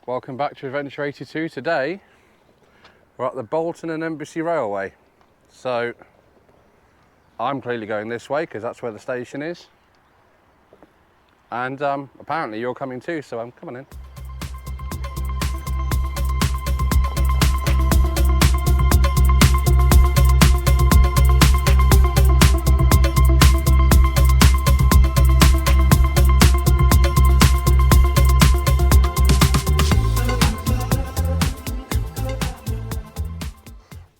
Welcome back to Adventure 82. Today we're at the Bolton and Embsay Railway. So I'm clearly going this way because that's where the station is. And apparently you're coming too, so I'm coming in.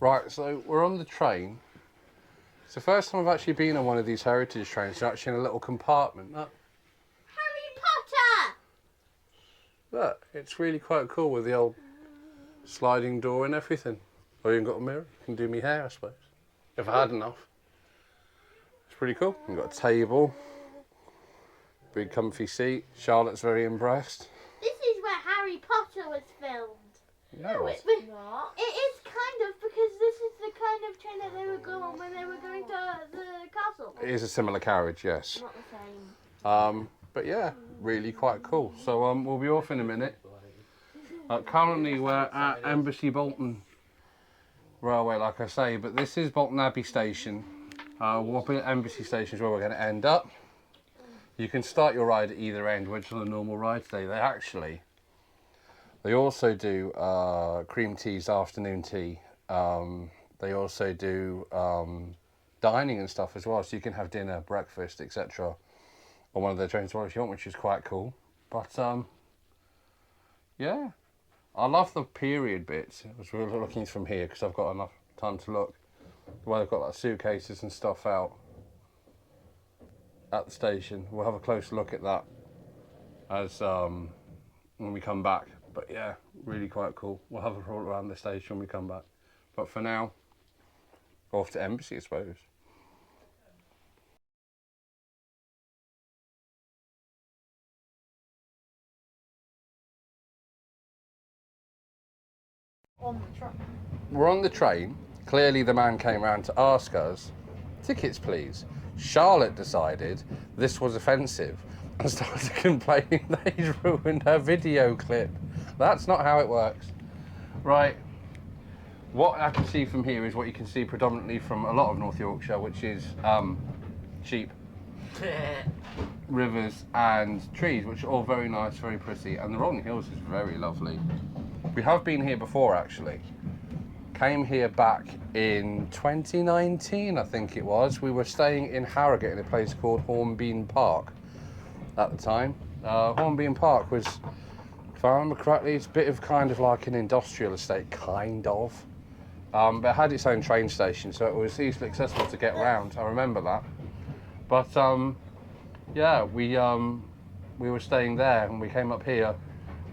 Right, so we're on the train. It's the first time I've actually been on one of these heritage trains. They're actually in a little compartment. Harry Potter! Look, it's really quite cool with the old sliding door and everything. Oh, you even got a mirror? You can do me hair, I suppose. If I had enough. It's pretty cool. You've got a table. Big comfy seat. Charlotte's very impressed. This is where Harry Potter was filmed. Yeah, No, it's not. It is kind of, because this is the kind of train that they would go on when they were going to the castle. It is a similar carriage, yes. Not the same. But yeah, really quite cool. So we'll be off in a minute. Currently we're at Embsay Bolton Railway, like I say, but this is Bolton Abbey station. We'll be at Embsay station is where we're going to end up. You can start your ride at either end, which is on a normal ride today. They also do cream teas, afternoon tea. They also do dining and stuff as well, so you can have dinner, breakfast, etc. on one of their trains if you want, which is quite cool. But yeah, I love the period bits. I was really looking from here because I've got enough time to look. Where they've got like suitcases and stuff out at the station. We'll have a closer look at that as when we come back. But yeah, really quite cool. We'll have a roll around the station when we come back. But for now, off to Embsay, I suppose. We're on the train. Clearly the man came round to ask us, tickets please. Charlotte decided this was offensive and started complaining that he's ruined her video clip. That's not how it works. Right, what I can see from here is what you can see predominantly from a lot of North Yorkshire, which is sheep, rivers and trees, which are all very nice, very pretty, and the rolling hills is very lovely. We have been here before actually. Came here back in 2019, I think it was. We were staying in Harrogate in a place called Hornbeam Park at the time. Hornbeam Park was, if I remember correctly, it's a bit of kind of like an industrial estate, kind of. But it had its own train station, so it was easily accessible to get around. I remember that. But yeah, we were staying there and we came up here.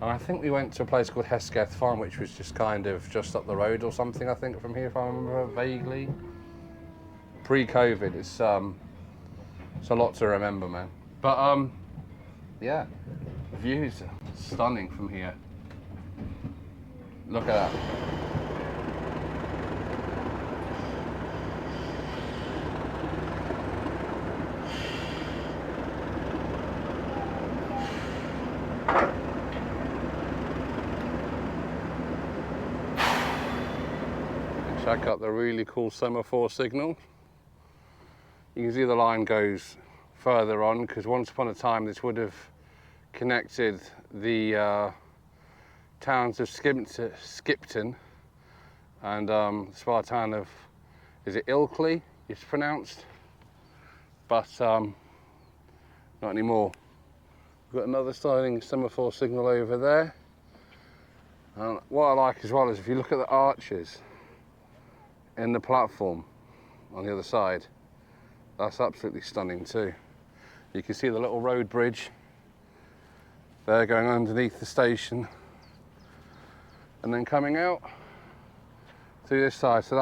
And I think we went to a place called Hesketh Farm, which was just kind of just up the road or something, I think, from here, if I remember vaguely. Pre-COVID, it's a lot to remember, man. But yeah, the views are stunning from here. Look at that. Check out the really cool semaphore signal. You can see the line goes further on because once upon a time this would have connected the towns of Skipton and the small town of, is it Ilkley it's pronounced, but not anymore. We've got another sliding semaphore signal over there, and what I like as well is if you look at the arches in the platform on the other side, that's absolutely stunning too. You can see the little road bridge there going underneath the station and then coming out through this side, so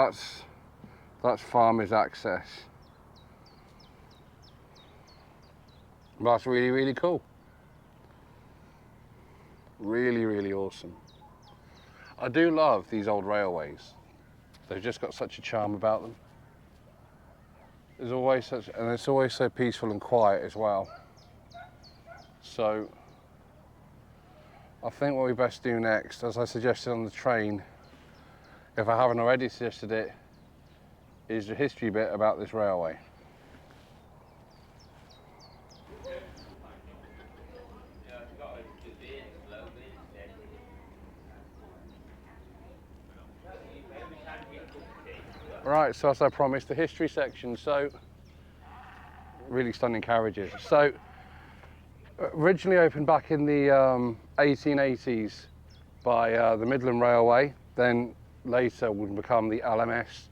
that's farmers access. That's really, really cool. Really, really awesome. I do love these old railways. They've just got such a charm about them. There's always such, and it's always so peaceful and quiet as well. So I think what we best do next, as I suggested on the train, if I haven't already suggested it, is the history bit about this railway. Right, so as I promised, the history section. So, really stunning carriages. So, originally opened back in the 1880s by the Midland Railway, then later would become the LMS.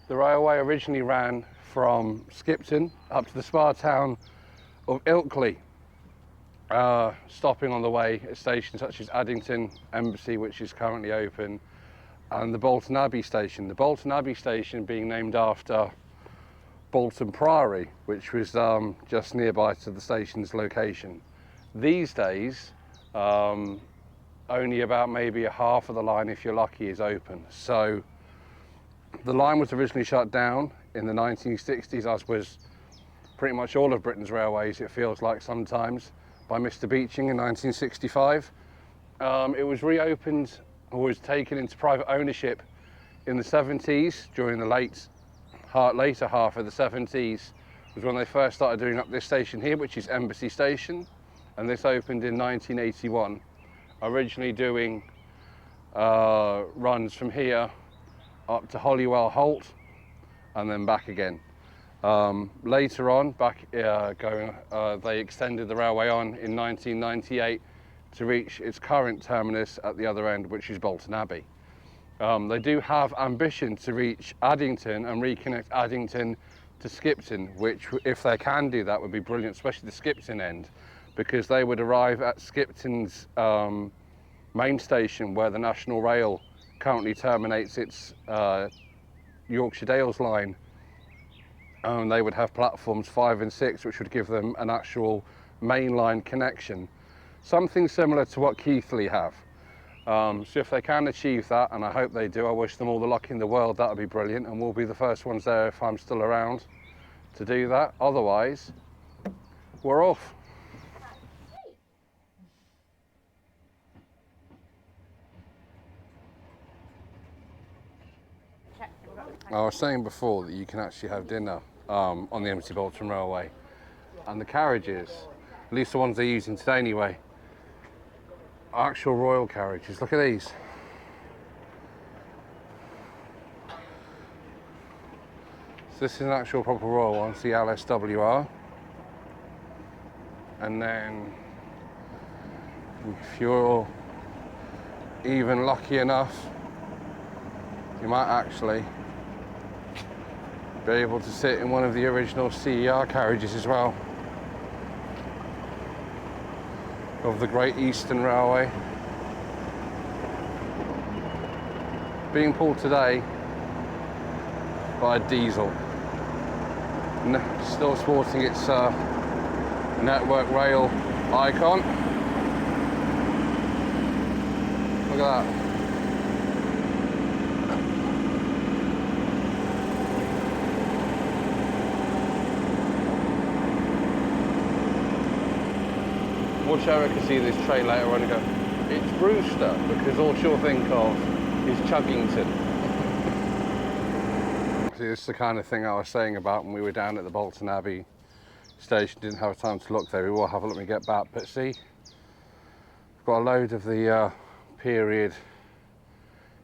The railway originally ran from Skipton up to the spa town of Ilkley, stopping on the way at stations such as Addington, Embsay, which is currently open, and the Bolton Abbey station. The Bolton Abbey station being named after Bolton Priory, which was just nearby to the station's location. These days, only about maybe a half of the line, if you're lucky, is open. So the line was originally shut down in the 1960s, as was pretty much all of Britain's railways, it feels like sometimes, by Mr. Beeching in 1965. It was reopened, or was taken into private ownership in the 70s, during the later half of the 70s, was when they first started doing up this station here, which is Embsay Station, and this opened in 1981, originally doing runs from here up to Holywell Holt and then back again. Later on, they extended the railway on in 1998 to reach its current terminus at the other end, which is Bolton Abbey. They do have ambition to reach Addington and reconnect Addington to Skipton, which, if they can do that, would be brilliant, especially the Skipton end, because they would arrive at Skipton's main station, where the National Rail currently terminates its Yorkshire Dales line. They would have platforms 5 and 6, which would give them an actual mainline connection. Something similar to what Keighley have. So if they can achieve that, and I hope they do, I wish them all the luck in the world. That would be brilliant, and we'll be the first ones there if I'm still around to do that. Otherwise, we're off. I was saying before that you can actually have dinner on the Embsay Bolton Railway, and the carriages, at least the ones they're using today anyway, are actual royal carriages. Look at these. So this is an actual proper royal one, it's the LSWR. And then if you're even lucky enough, you might actually be able to sit in one of the original CER carriages as well, of the Great Eastern Railway, being pulled today by a diesel, still sporting its Network Rail icon. Look at that. Watch Eric can see this train later on and go, it's Brewster, because all she'll think of is Chuggington. See, this is the kind of thing I was saying about when we were down at the Bolton Abbey station. Didn't have time to look there. We will have a look when we get back. But see, we've got a load of the period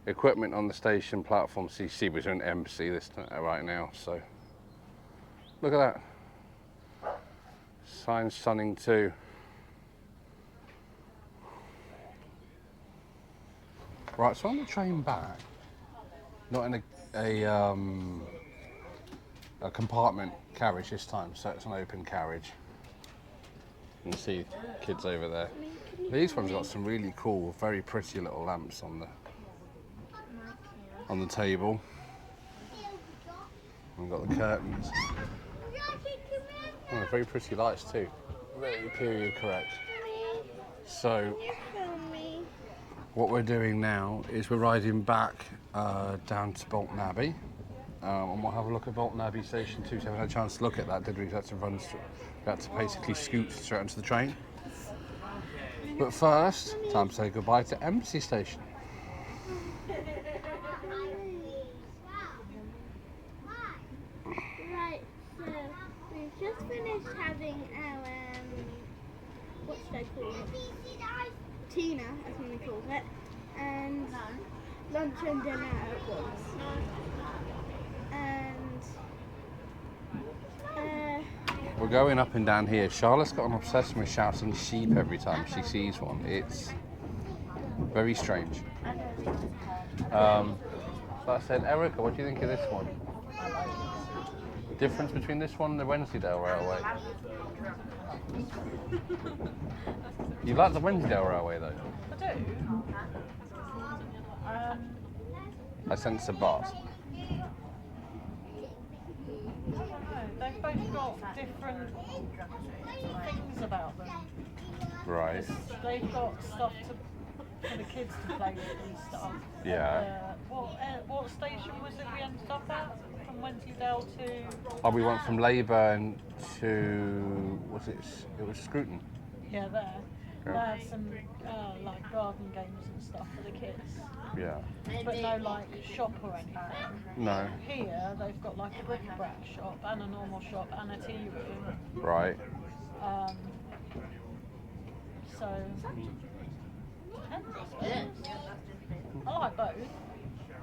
equipment on the station platform. So you see we're doing Embsay this right now. So look at that. Sign stunning too. Right, so on the train back, not in a compartment carriage this time, so it's an open carriage. You can see kids over there. These ones got some really cool, very pretty little lamps on the table. We've got the curtains. Oh, very pretty lights too. Very period correct. So what we're doing now is we're riding back down to Bolton Abbey, and we'll have a look at Bolton Abbey Station 2. So we haven't had a chance to look at that, did we? We had to basically scoot straight onto the train. But first, time to say goodbye to Embsay Station. Right, so we've just finished having our, what should I call it? Tina, as Mummy calls it, and lunch and dinner at once. And We're going up and down here. Charlotte's got an obsession with shouting sheep every time she sees one. It's very strange. So I said, Erica, what do you think of this one? Difference between this one and the Wensleydale Railway? You like the Wensleydale Railway though? I do. I sense a but. I don't know. They've both got different things about them. Right. They've got stuff for the kids to play with and stuff. Yeah. What station was it we ended up at? From Wensleydale to... Oh, we went from Leyburn to, it was Scruton. Yeah, there. Yeah. They had some like garden games and stuff for the kids. Yeah. But no like shop or anything. No. Here they've got like a bric-a-brac shop and a normal shop and a tea room. Right. So depends, I suppose. I like both.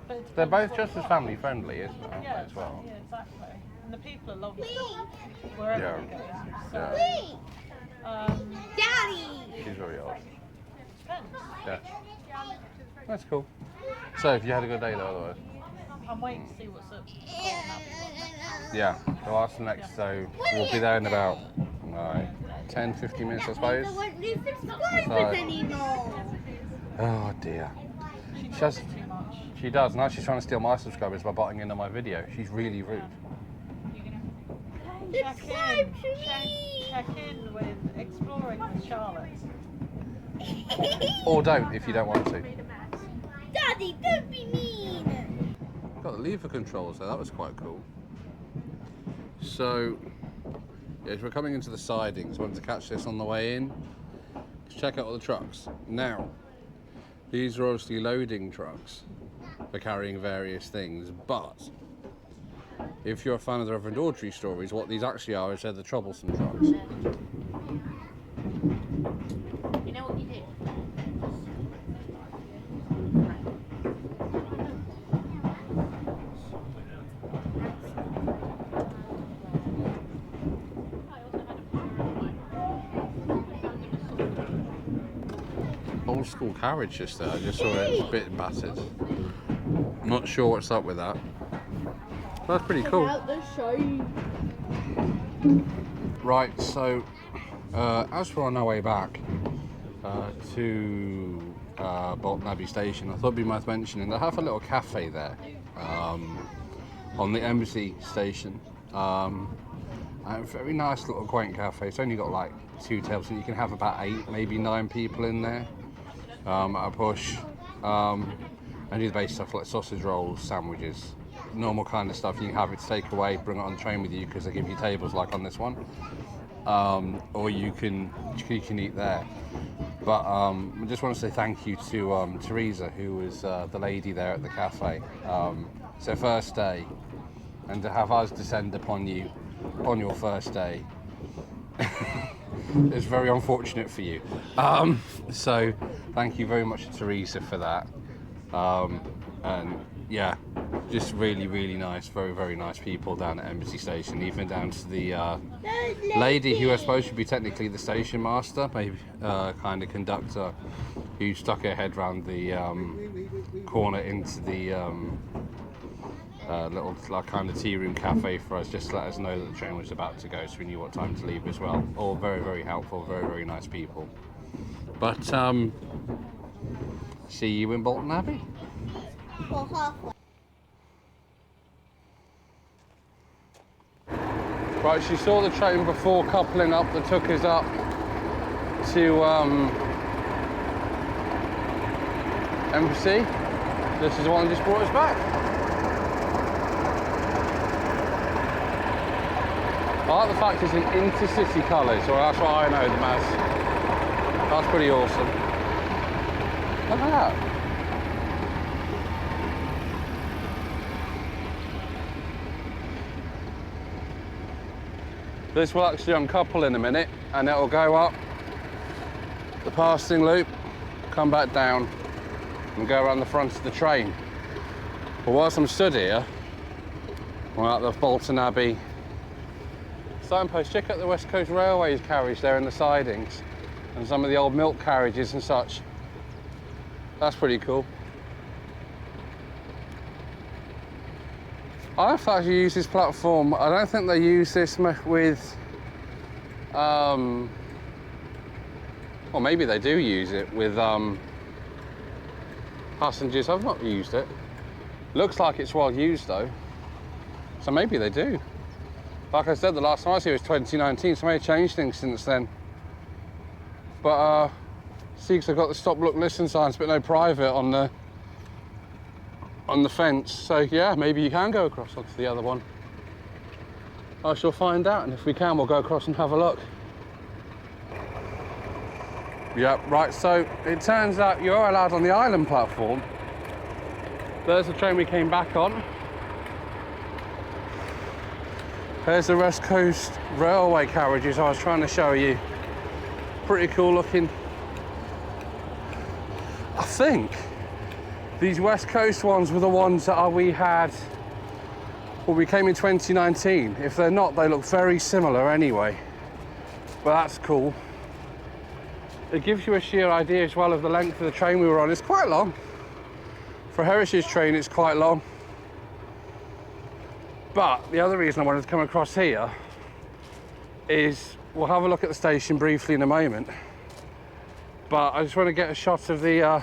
But it They're depends both what just you as like. family friendly, isn't it? Yeah, As well. yeah, exactly. And the people are lovely wherever Yeah. we go. So Daddy! She's very old. depends. Yeah. That's cool. So, have you had a good day though, otherwise? I'm waiting to see what's up. Yeah. So that's the next. So we'll be there in about 10, 15 minutes, I I suppose. won't lose subscribers So- anymore. Oh dear. She She does has- too much. She does. Now she's trying to steal my subscribers by butting into my video. She's really rude. Check Subscribe in. to me. Check in with Exploring with Charlotte. Or don't if you don't want to. Daddy, don't be mean. Got the lever controls there. That was quite cool. So, as we're coming into the sidings, I wanted to catch this on the way in. Let's check out all the trucks. Now, these are obviously loading trucks for carrying various things, but if you're a fan of the Reverend Audrey stories, what these actually are is they're the troublesome trucks. You know what you do? Old school carriage just there. I just saw it. It's a bit battered. I'm not sure what's up with that. That's pretty cool. Out the show. Right, so as we're on our way back to Bolton Abbey station, I thought it'd be worth mentioning they have a little cafe there on the Embsay station. A very nice little quaint cafe. It's only got like 2 tables, and you can have about 8, maybe 9 people in there at a push. And do the basic stuff like sausage rolls, sandwiches, normal kind of stuff. You can have it to take away, bring it on the train with you because they give you tables like on this one. Or you can eat there. But I just want to say thank you to Teresa, who was the lady there at the cafe. It's her first day, and to have us descend upon you on your first day is very unfortunate for you. So thank you very much to Teresa for that. And yeah, just really, really nice, very, very nice people down at Embsay Station, even down to the lady who was supposed to be technically the station master, maybe kind of conductor, who stuck her head round the corner into the little like kind of tea room cafe for us, just to let us know that the train was about to go, so we knew what time to leave as well. All very, very helpful, very, very nice people. But see you in Bolton Abbey. For halfway. Right, she saw the train before coupling up that took us up to Embsay. This is the one that just brought us back. I like the fact it's in intercity colours, or that's what I know them as. That's pretty awesome. Look at that. This will actually uncouple in a minute and it'll go up the passing loop, come back down and go around the front of the train. But whilst I'm stood here, we're at the Bolton Abbey signpost. Check out the West Coast Railways carriage there in the sidings and some of the old milk carriages and such. That's pretty cool. I have to actually use this platform. I don't think they use this with, well, maybe they do use it with passengers. I've not used it. Looks like it's well used though. So maybe they do. Like I said, the last time I was here was 2019, so maybe changed things since then. But see, because I've got the stop, look, listen signs, but no private on the fence. So yeah, maybe you can go across onto the other one. I shall find out, and if we can, we'll go across and have a look. Yep, right, so it turns out you're allowed on the island platform. There's the train we came back on. There's the West Coast Railway carriages I was trying to show you. Pretty cool looking. I think these West Coast ones were the ones that we had when we came in 2019. If they're not, they look very similar anyway. But that's cool. It gives you a sheer idea as well of the length of the train we were on. It's quite long. For a heritage train, it's quite long. But the other reason I wanted to come across here is, we'll have a look at the station briefly in a moment, but I just want to get a shot of the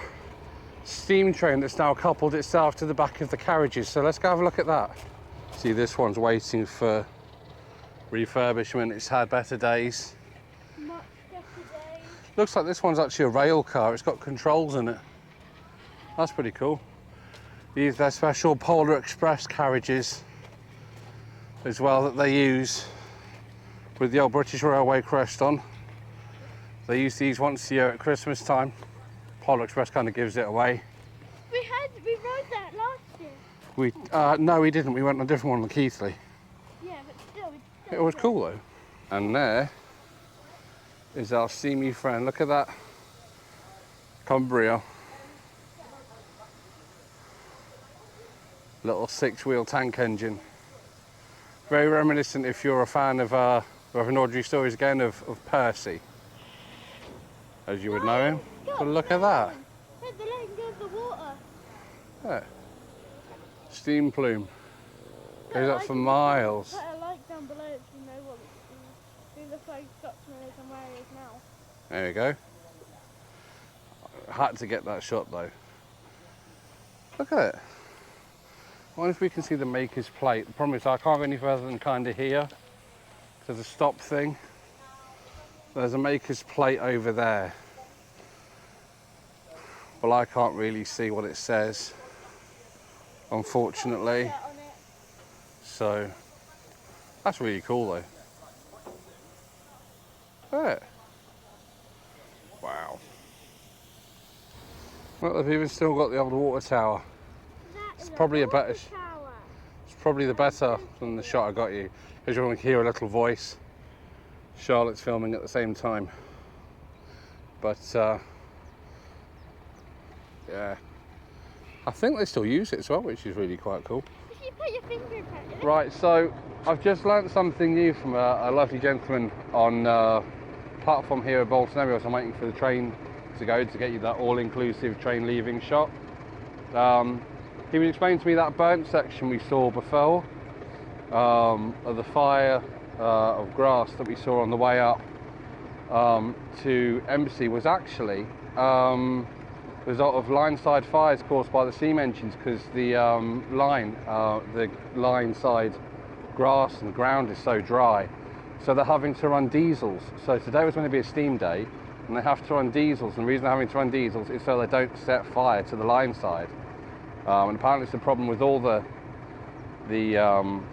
steam train that's now coupled itself to the back of the carriages. So let's go have a look at that. See, this one's waiting for refurbishment. It's had better days. Much better days. Looks like this one's actually a rail car. It's got controls in it. That's pretty cool. These are special Polar Express carriages as well that they use with the old British Railway crest on. They use these once a year at Christmas time. Polar Express kind of gives it away. We rode that last year. No, we didn't. We went on a different one on Keithley. Yeah, but still. It was cool though. And there is our steamy friend. Look at that. Cumbria. Little 6-wheel tank engine. Very reminiscent, if you're a fan of an Audrey Stories again, of Percy, as you would know him. But look at that. They're letting go of the water. Yeah. Steam plume. Goes up for miles. Put a like down below if you know what who the flag Scotsman is and where he is now. There you go. I had to get that shot though. Look at it. I wonder if we can see the maker's plate. The problem is I can't go any further than kind of here. There's a stop thing. There's a maker's plate over there. Well, I can't really see what it says, unfortunately. So, that's really cool though. Look at it. Wow. Well, they've even still got the old water tower. It's probably a better. It's probably the better than the shot I got you. As you want to hear a little voice. Charlotte's filming at the same time. But yeah, I think they still use it as well, which is really quite cool. If you put your finger in it. Right, so I've just learnt something new from a lovely gentleman on platform here at Bolton Abbey. I'm waiting for the train to go to get you that all-inclusive train leaving shot. He was explaining to me that burnt section we saw before, of the fire of grass that we saw on the way up to Embsay was actually the result of line-side fires caused by the steam engines, because the line-side grass and ground is so dry. So they're having to run diesels. So today was going to be a steam day, and they have to run diesels. And the reason they're having to run diesels is so they don't set fire to the line side. And apparently it's a problem with all the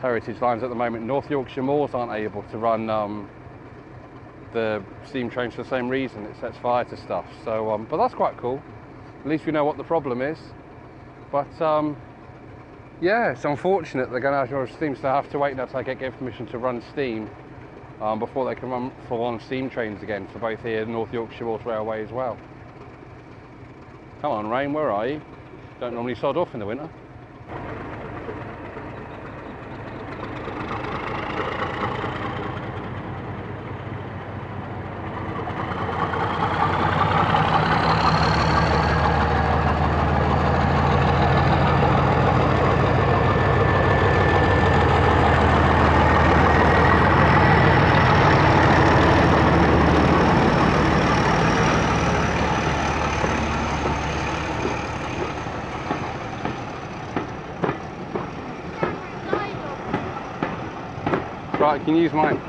heritage lines at the moment. North Yorkshire Moors aren't able to run the steam trains for the same reason. It sets fire to stuff. So, but that's quite cool. At least we know what the problem is. But yeah, it's unfortunate they're going to seems to have to wait now till they get permission to run steam before they can run full-on steam trains again for both here North Yorkshire Water Railway as well. Come on, Rain, where are you? Don't normally sod off in the winter. Right, you can use mine.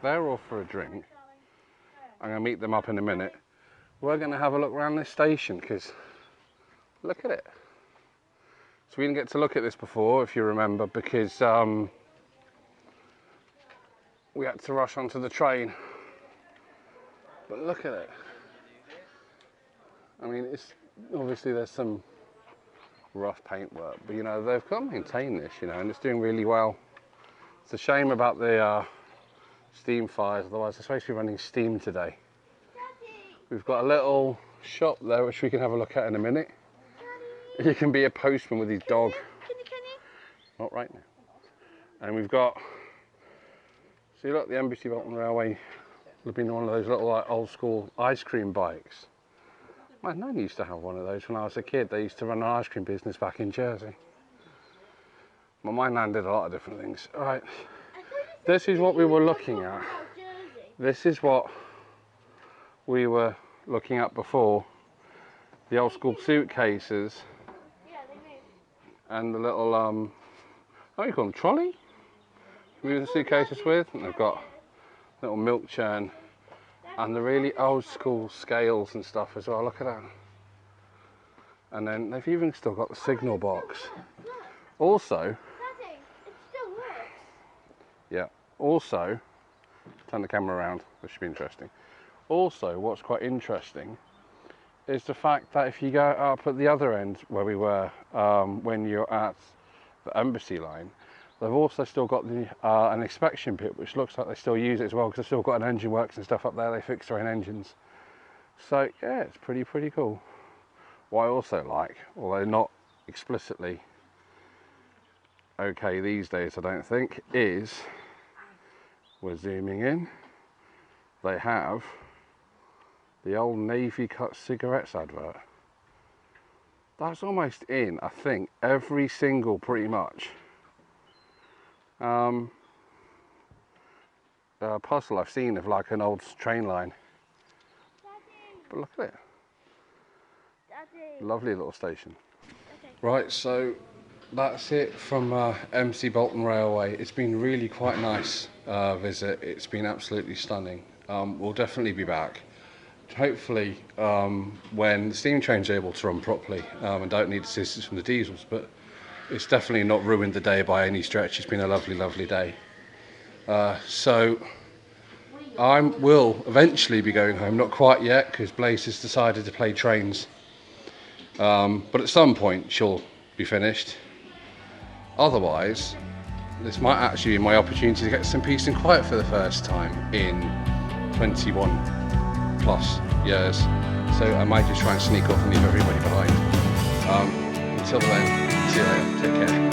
They're off for a drink. I'm going to meet them up in a minute. We're going to have a look around this station because look at it. So we didn't get to look at this before, if you remember, because we had to rush onto the train. But look at it. I mean, it's obviously there's some rough paintwork, but you know they've got to maintain this, you know, and it's doing really well. It's a shame about the steam fires, otherwise they're supposed to be running steam today. We've got a little shop there which we can have a look at in a minute. You can be a postman with his dog. Can you? Not right now. And we've got, see look, the Embsay Bolton Railway would have been one of those little like old school ice cream bikes. My nan used to have one of those when I was a kid. They used to run an ice cream business back in Jersey. Well, my nan did a lot of different things. All right, this is what we were looking at. This is what we were looking at before. The old school suitcases. Yeah, they move. And the little, what do you call them, trolley? Move the suitcases with. And they've got little milk churn. And the really old school scales and stuff as well, look at that. And then they've even still got the signal box. Also, Daddy, it still works. yeah, also, turn the camera around, this should be interesting. Also, what's quite interesting is the fact that if you go up at the other end where we were when you're at the Embassy line, they've also still got the an inspection pit, which looks like they still use it as well because they've still got an engine works and stuff up there. They fix their own engines. So yeah, it's pretty cool. What I also like, although not explicitly okay these days, I don't think, is we're zooming in. They have the old Navy cut cigarettes advert. That's almost in, I think, every single pretty much puzzle I've seen of like an old train line. Daddy, But look at it, Daddy. lovely little station. Okay. Right, so that's it from Embsay Bolton Railway. It's been really quite nice visit. It's been absolutely stunning. We'll definitely be back. Hopefully when the steam train's able to run properly and don't need assistance from the diesels, but it's definitely not ruined the day by any stretch. It's been a lovely day. So I will eventually be going home, not quite yet because Blaze has decided to play trains, but at some point she'll be finished. Otherwise, this might actually be my opportunity to get some peace and quiet for the first time in 21 plus years. So I might just try and sneak off and leave everybody behind. Until then, see you later, take care.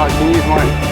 I can use my